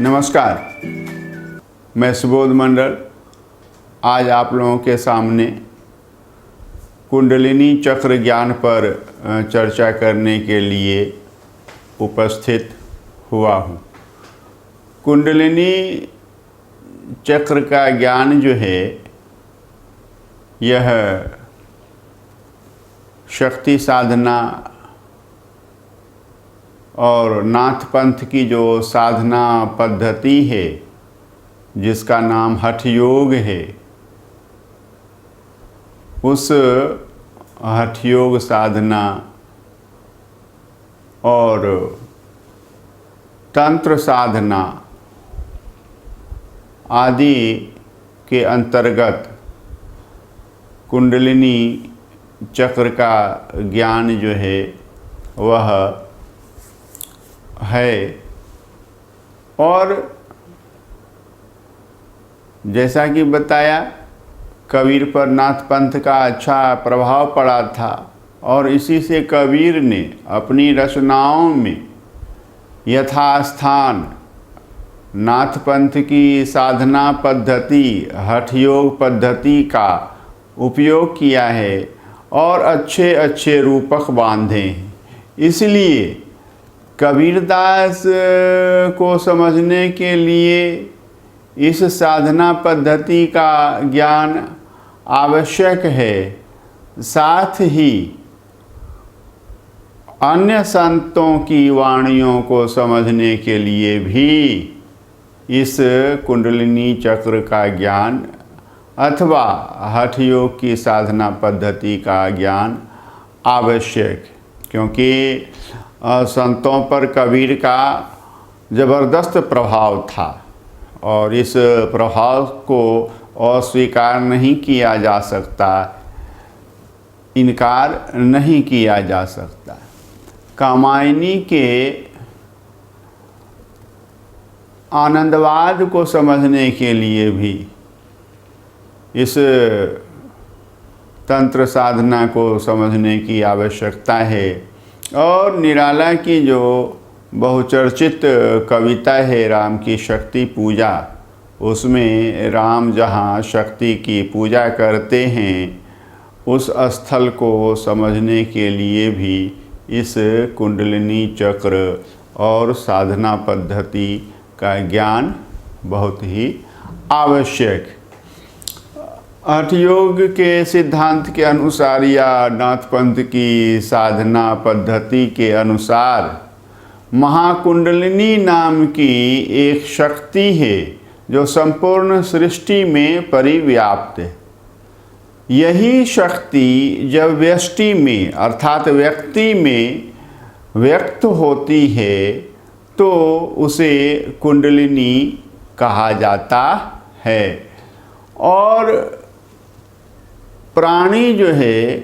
नमस्कार, मैं सुबोध मंडल आज आप लोगों के सामने कुंडलिनी चक्र ज्ञान पर चर्चा करने के लिए उपस्थित हुआ हूँ। कुंडलिनी चक्र का ज्ञान जो है यह शक्ति साधना और नाथ पंथ की जो साधना पद्धति है जिसका नाम हठ योग है, उस हठ योग साधना और तंत्र साधना आदि के अंतर्गत कुंडलिनी चक्र का ज्ञान जो है वह है। और जैसा कि बताया, कबीर पर नाथ पंथ का अच्छा प्रभाव पड़ा था और इसी से कबीर ने अपनी रचनाओं में यथास्थान नाथ पंथ की साधना पद्धति हठ योग पद्धति का उपयोग किया है और अच्छे अच्छे रूपक बांधे हैं। इसलिए कबीरदास को समझने के लिए इस साधना पद्धति का ज्ञान आवश्यक है। साथ ही अन्य संतों की वाणियों को समझने के लिए भी इस कुंडलिनी चक्र का ज्ञान अथवा हठ योग की साधना पद्धति का ज्ञान आवश्यक, क्योंकि संतों पर कबीर का ज़बरदस्त प्रभाव था और इस प्रभाव को अस्वीकार नहीं किया जा सकता, इनकार नहीं किया जा सकता। कामायनी के आनंदवाद को समझने के लिए भी इस तंत्र साधना को समझने की आवश्यकता है। और निराला की जो बहुचर्चित कविता है राम की शक्ति पूजा, उसमें राम जहाँ शक्ति की पूजा करते हैं उस स्थल को समझने के लिए भी इस कुंडलिनी चक्र और साधना पद्धति का ज्ञान बहुत ही आवश्यक। हठ योग के सिद्धांत के अनुसार या नाथ पंथ की साधना पद्धति के अनुसार महाकुंडलिनी नाम की एक शक्ति है जो संपूर्ण सृष्टि में परिव्याप्त है। यही शक्ति जब व्यष्टि में अर्थात व्यक्ति में व्यक्त होती है तो उसे कुंडलिनी कहा जाता है। और प्राणी जो है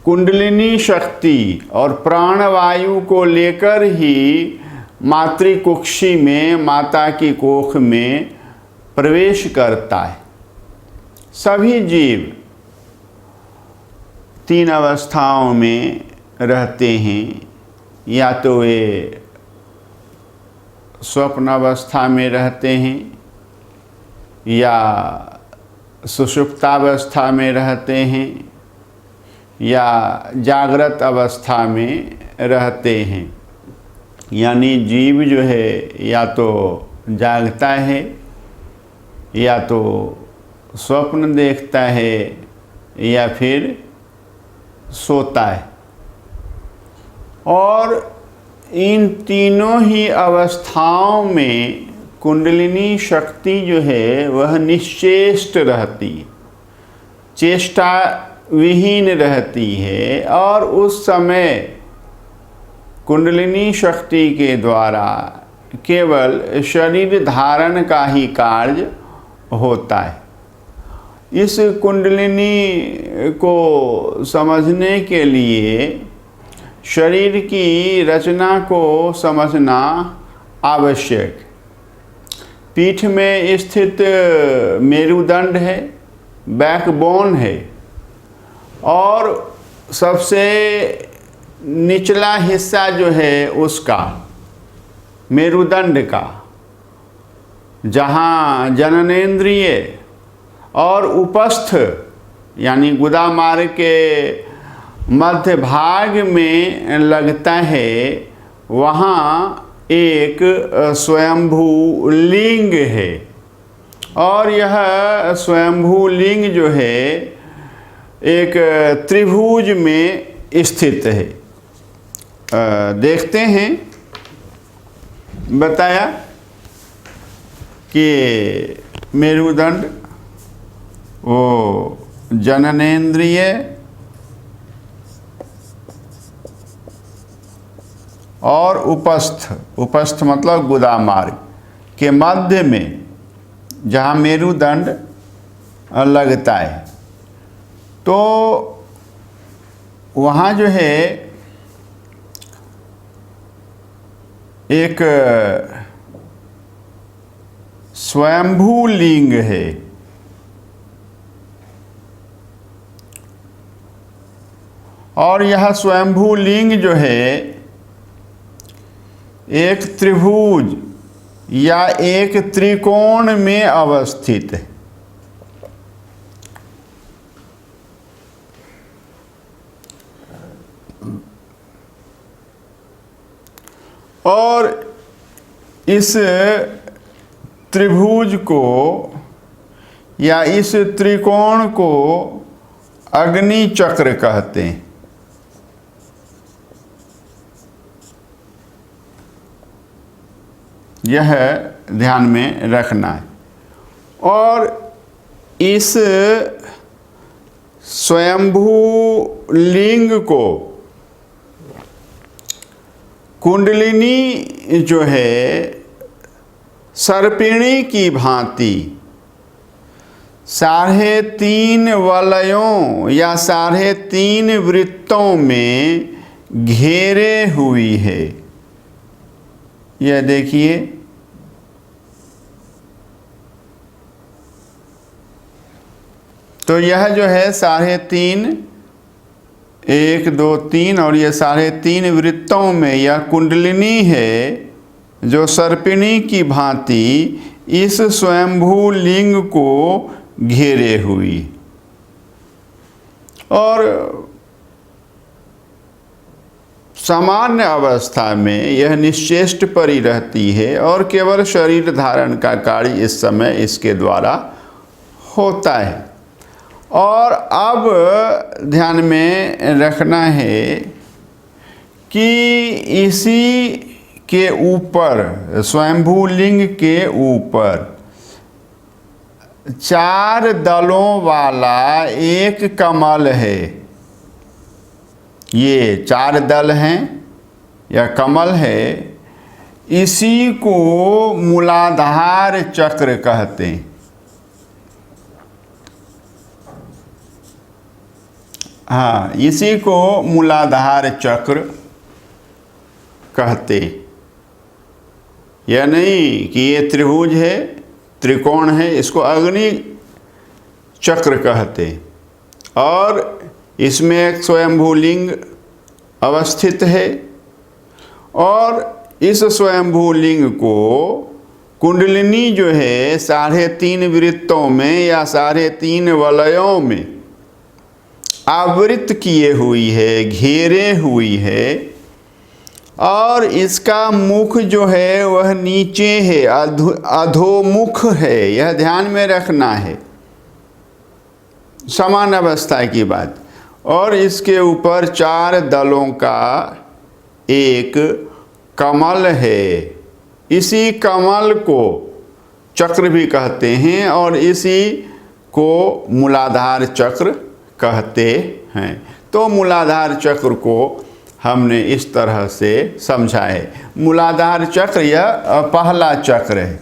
कुंडलिनी शक्ति और प्राणवायु को लेकर ही मातृकुक्षी में माता की कोख में प्रवेश करता है। सभी जीव तीन अवस्थाओं में रहते हैं, या तो वे स्वप्न अवस्था में रहते हैं या सुषुप्तावस्था में रहते हैं या जागृत अवस्था में रहते हैं। यानी जीव जो है या तो जागता है या तो स्वप्न देखता है या फिर सोता है। और इन तीनों ही अवस्थाओं में कुंडलिनी शक्ति जो है वह निश्चेष्ट रहती है, चेष्टा विहीन रहती है और उस समय कुंडलिनी शक्ति के द्वारा केवल शरीर धारण का ही कार्य होता है। इस कुंडलिनी को समझने के लिए शरीर की रचना को समझना आवश्यक। पीठ में स्थित मेरुदंड है, बैकबोन है और सबसे निचला हिस्सा जो है उसका, मेरुदंड का, जहाँ जननेंद्रिय और उपस्थ यानी गुदा मार्ग के मध्य भाग में लगता है, वहाँ एक स्वयंभू लिंग है। और यह स्वयंभू लिंग जो है एक त्रिभुज में स्थित है। देखते हैं, बताया कि मेरुदंड, वो जननेंद्रिय और उपस्थ मतलब गुदा मार्ग के मध्य में जहाँ मेरुदंड लगता है, तो वहाँ जो है एक स्वयंभू लिंग है। और यह स्वयंभू लिंग जो है एक त्रिभुज या एक त्रिकोण में अवस्थित है। और इस त्रिभुज को या इस त्रिकोण को अग्नि चक्र कहते हैं। यह ध्यान में रखना है। और इस स्वयंभू लिंग को कुंडलिनी जो है सर्पिणी की भांति 3.5 वलयों या 3.5 वृत्तों में घेरे हुई है। यह देखिए, तो यह जो है 3.5, 1 2 3 और ये 3.5 वृत्तों में यह कुंडलिनी है जो सर्पिणी की भांति इस स्वयंभू लिंग को घेरे हुई। और सामान्य अवस्था में यह निश्चेष्ट परी रहती है और केवल शरीर धारण का कार्य इस समय इसके द्वारा होता है। और अब ध्यान में रखना है कि इसी के ऊपर, स्वयंभू लिंग के ऊपर 4 दलों वाला एक कमल है। ये 4 दल हैं या कमल है, इसी को मूलाधार चक्र कहते हैं। हाँ, इसी को मूलाधार चक्र कहते। यह नहीं कि ये त्रिभुज है, त्रिकोण है, इसको अग्नि चक्र कहते। और इसमें एक स्वयंभू लिंग अवस्थित है और इस स्वयंभू लिंग को कुंडलिनी जो है 3.5 वृत्तों में या 3.5 वलयों में आवृत किए हुई है, घेरे हुई है। और इसका मुख जो है वह नीचे है, अधोमुख है। यह ध्यान में रखना है, समान अवस्था की बात। और इसके ऊपर 4 दलों का एक कमल है। इसी कमल को चक्र भी कहते हैं और इसी को मूलाधार चक्र कहते हैं। तो मूलाधार चक्र को हमने इस तरह से समझा है। मूलाधार चक्र यह पहला चक्र है।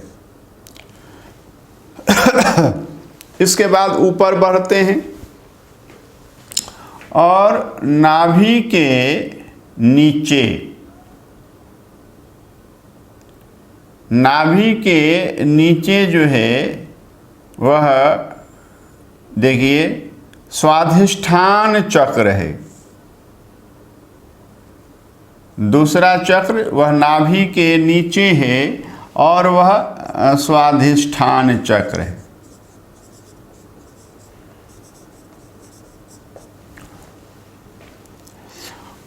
इसके बाद ऊपर बढ़ते हैं और नाभि के नीचे, नाभि के नीचे जो है वह देखिए स्वाधिष्ठान चक्र है। दूसरा चक्र वह नाभि के नीचे है और वह स्वाधिष्ठान चक्र है।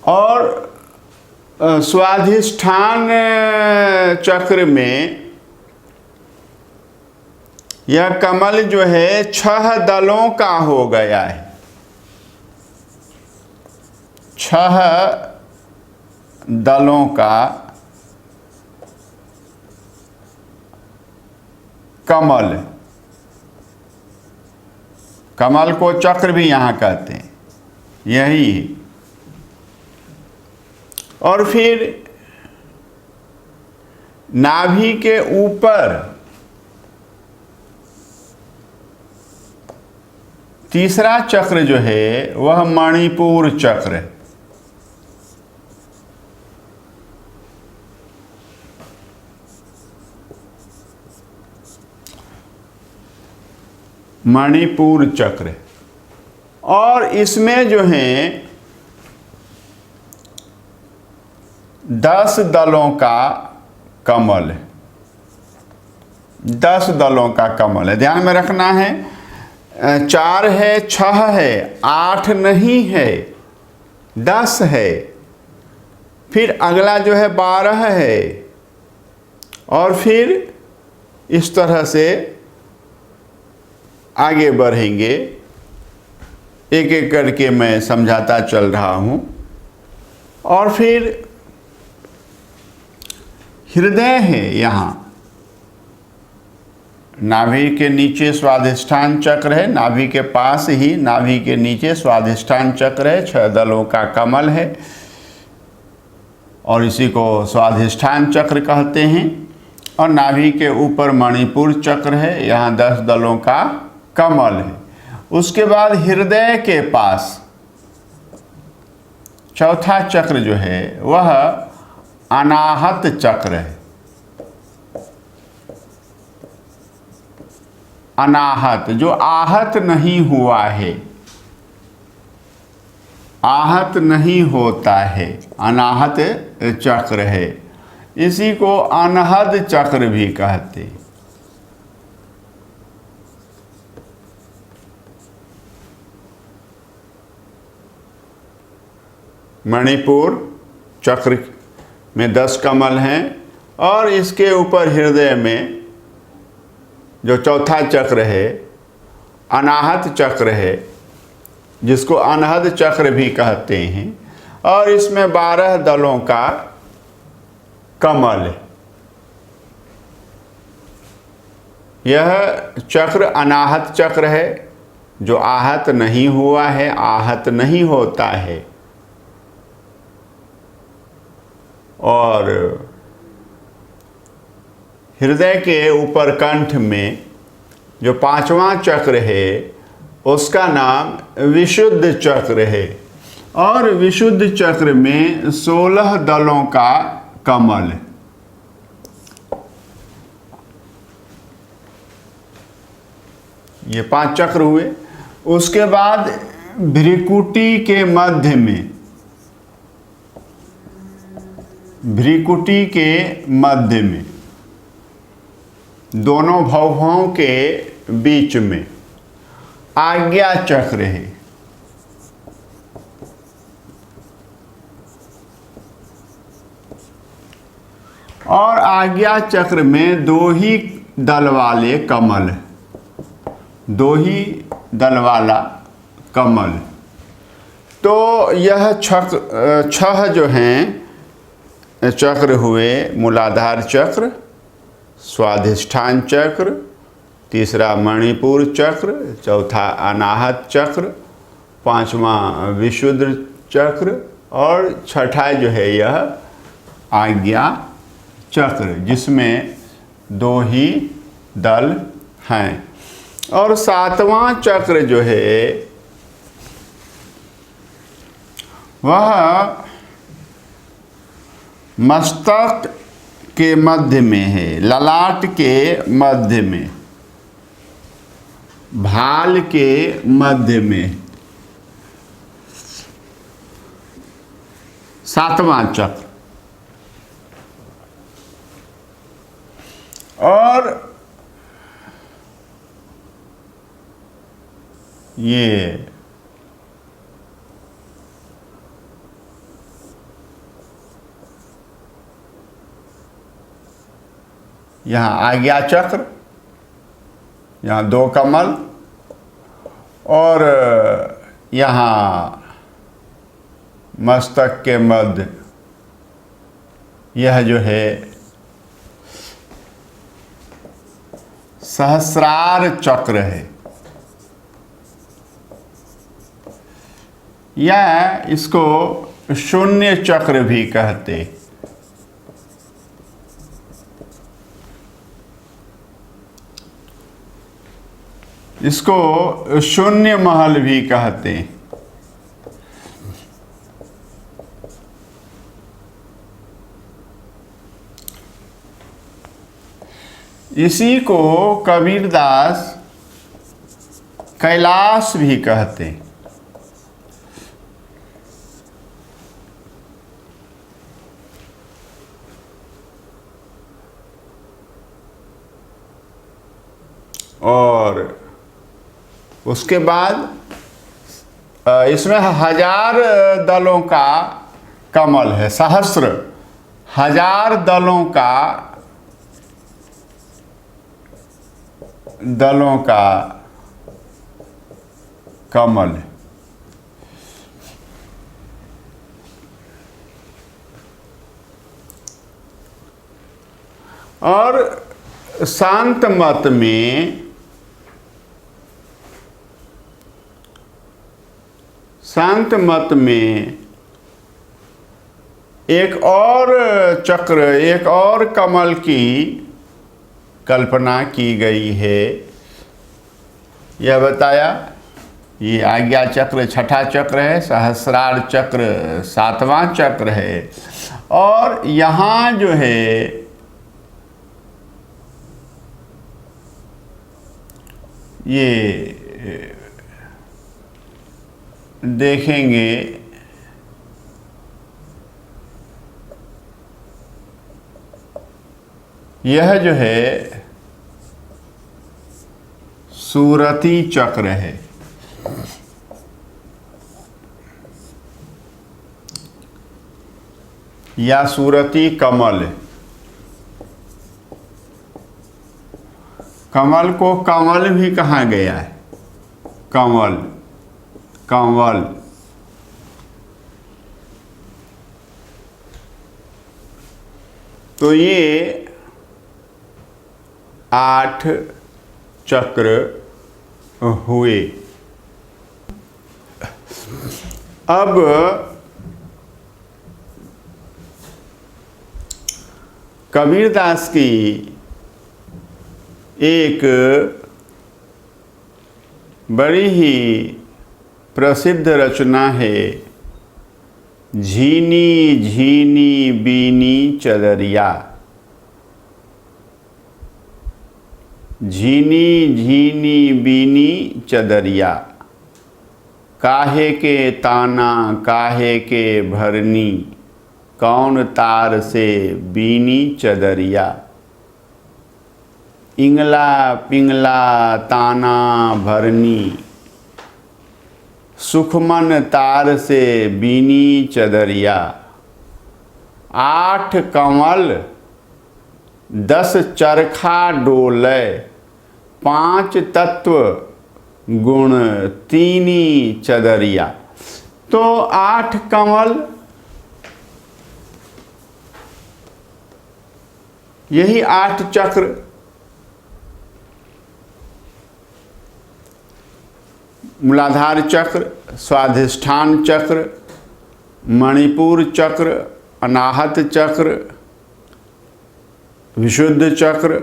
और स्वाधिष्ठान चक्र में यह कमल जो है 6 दलों का हो गया है। 6 दलों का कमल। कमल को चक्र भी यहाँ कहते हैं, यही है। और फिर नाभि के ऊपर तीसरा चक्र जो है वह मणिपुर चक्र है। मणिपुर चक्र। और इसमें जो है 10 दलों का कमल है। 10 दलों का कमल है, ध्यान में रखना है। 4 है, 6 है, 8 नहीं है, 10 है। फिर अगला जो है 12 है। और फिर इस तरह से आगे बढ़ेंगे, एक एक करके मैं समझाता चल रहा हूँ। और फिर हृदय है यहाँ, नाभि के नीचे स्वाधिष्ठान चक्र है, नाभि के पास ही नाभि के नीचे स्वाधिष्ठान चक्र है, 6 दलों का कमल है और इसी को स्वाधिष्ठान चक्र कहते हैं। और नाभि के ऊपर मणिपुर चक्र है, यहाँ 10 दलों का कमल है। उसके बाद हृदय के पास चौथा चक्र जो है वह अनाहत चक्र है। अनाहत, जो आहत नहीं हुआ है, आहत नहीं होता है, अनाहत चक्र है। इसी को अनहद चक्र भी कहते हैं। मणिपुर चक्र में 10 कमल हैं और इसके ऊपर हृदय में जो चौथा चक्र है अनाहत चक्र है, जिसको अनहद चक्र भी कहते हैं। और इसमें 12 दलों का कमल है। यह चक्र अनाहत चक्र है, जो आहत नहीं हुआ है, आहत नहीं होता है। और हृदय के ऊपर कंठ में जो 5वां चक्र है उसका नाम विशुद्ध चक्र है। और विशुद्ध चक्र में 16 दलों का कमल है। ये 5 चक्र हुए। उसके बाद भ्रिकुटी के मध्य में, भ्रिकुटी के मध्य में, दोनों भौहों के बीच में आज्ञा चक्र है। और आज्ञा चक्र में 2 ही दल वाले कमल, 2 ही दल वाला कमल। तो यह 6 जो हैं चक्र हुए। मूलाधार चक्र, स्वाधिष्ठान चक्र, तीसरा मणिपुर चक्र, चौथा अनाहत चक्र, 5वां विशुद्ध चक्र और 6ठा जो है यह आज्ञा चक्र, जिसमें 2 ही दल हैं। और 7वां चक्र जो है वह मस्तक के मध्य में है, ललाट के मध्य में, भाल के मध्य में। 7वां चक्र और ये यहाँ आज्ञा चक्र, यहाँ 2 कमल, और यहाँ मस्तक के मध्य यह जो है सहस्रार चक्र है, या इसको शून्य चक्र भी कहते। इसको शून्य महल भी कहते। इसी को कबीरदास कैलाश भी कहते। और उसके बाद इसमें 1000 दलों का कमल है, सहस्र 1000 दलों का कमल है। और शांत मत में एक और चक्र, एक और कमल की कल्पना की गई है। यह बताया, ये आज्ञा चक्र 6ठा चक्र है, सहस्रार चक्र 7वां चक्र है, और यहाँ जो है ये देखेंगे यह जो है सूरती चक्र है। या सूरती कमल। कमल को कमल भी कहा गया है, कमल, कंवल। तो ये 8 चक्र हुए। अब कबीरदास की एक बड़ी ही प्रसिद्ध रचना है, झीनी झीनी बीनी चदरिया। झीनी झीनी बीनी चदरिया, काहे के ताना काहे के भरनी, कौन तार से बीनी चदरिया। इंगला पिंगला ताना भरनी, सुखमन तार से बीनी चदरिया। 8 कमल 10 चरखा डोले, 5 तत्व गुण तीनी चदरिया। तो 8 कमल, यही 8 चक्र। मूलाधार चक्र, स्वाधिष्ठान चक्र, मणिपुर चक्र, अनाहत चक्र, विशुद्ध चक्र,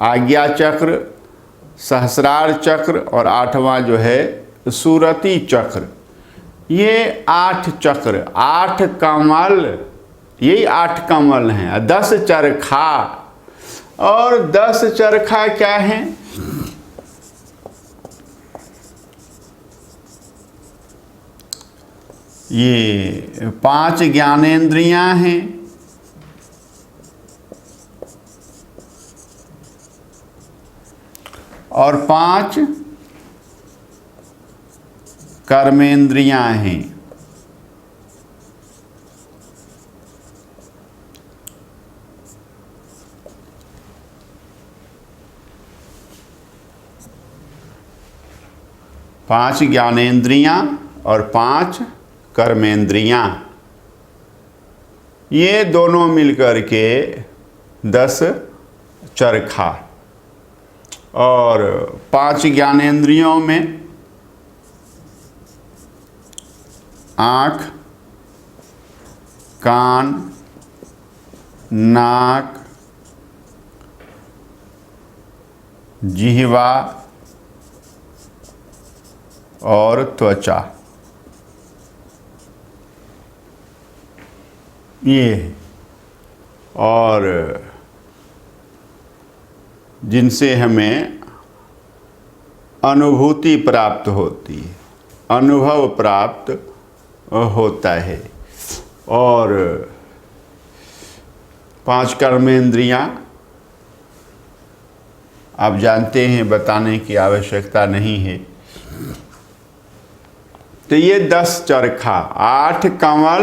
आज्ञा चक्र, सहस्रार चक्र, और 8वां जो है सूरती चक्र। ये 8 चक्र, 8 कमल, यही 8 कमल हैं। 10 चरखा, और 10 चरखा क्या हैं? ये 5 ज्ञानेंद्रियां हैं, और 5 कर्मेंद्रियां हैं। पांच ज्ञानेंद्रियां और 5 कर्मेंद्रियां, ये दोनों मिलकर के 10 चरखा। और 5 ज्ञानेंद्रियों में आँख, कान, नाक, जिह्वा और त्वचा, ये, और जिनसे हमें अनुभूति प्राप्त होती है, अनुभव प्राप्त होता है। और 5 कर्मेंद्रियां आप जानते हैं, बताने की आवश्यकता नहीं है। तो ये 10 चरखा, 8 कमल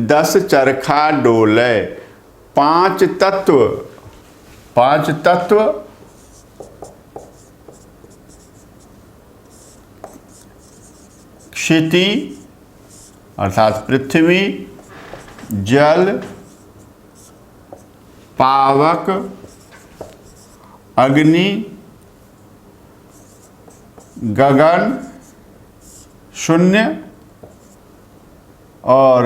10 चरखा डोले, 5 तत्व, 5 तत्व क्षिति अर्थात पृथ्वी, जल, पावक, अग्नि, गगन, शून्य और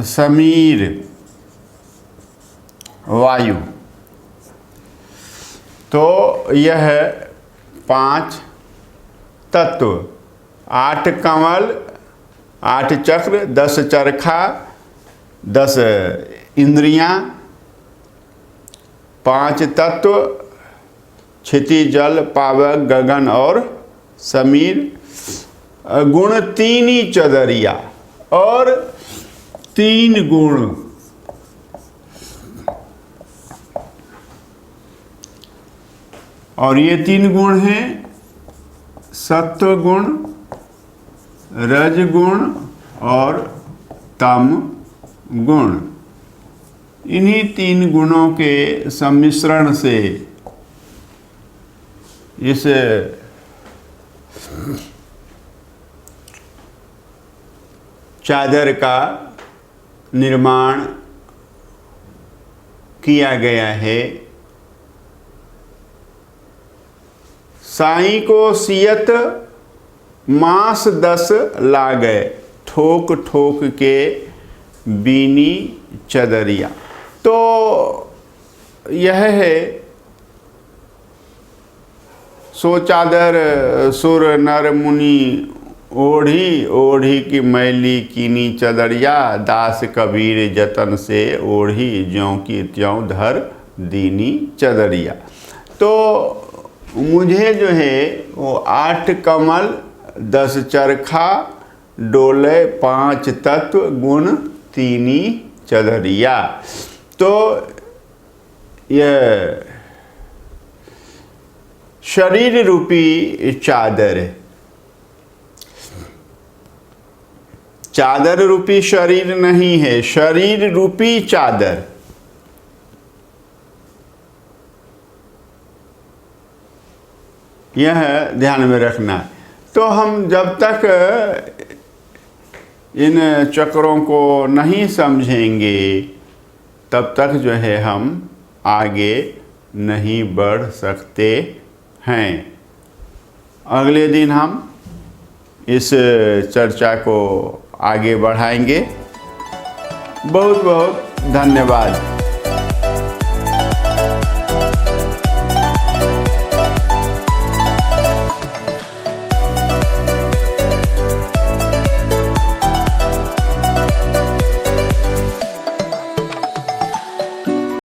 समीर वायु। तो यह 5 तत्व, 8 कमल, 8 चक्र, 10 चरखा, 10 इंद्रियां, 5 तत्व क्षिति, जल, पावक, गगन और समीर, गुण 3 ही चदरिया और 3 गुण। और ये 3 गुण हैं सत्व गुण, रज गुण और तम गुण। इन्हीं 3 गुणों के सम्मिश्रण से इस चादर का निर्माण किया गया है। साईं को सियत मास 10 लागे, ठोक ठोक के बीनी चदरिया। तो यह है सो चादर सुर नर मुनि ओढ़ी, ओढ़ी की मैली कीनी चदरिया, दास कबीर जतन से ओढ़ी, ज्यों की त्यों धर दीनी चदरिया। तो मुझे जो है वो 8 कमल 10 चरखा डोले, 5 तत्व गुण 3 चदरिया। तो यह शरीर रूपी चादर है। चादर रूपी शरीर नहीं है, शरीर रूपी चादर। यह ध्यान में रखना। तो हम जब तक इन चक्रों को नहीं समझेंगे तब तक जो है हम आगे नहीं बढ़ सकते हैं। अगले दिन हम इस चर्चा को आगे बढ़ाएंगे। बहुत बहुत धन्यवाद।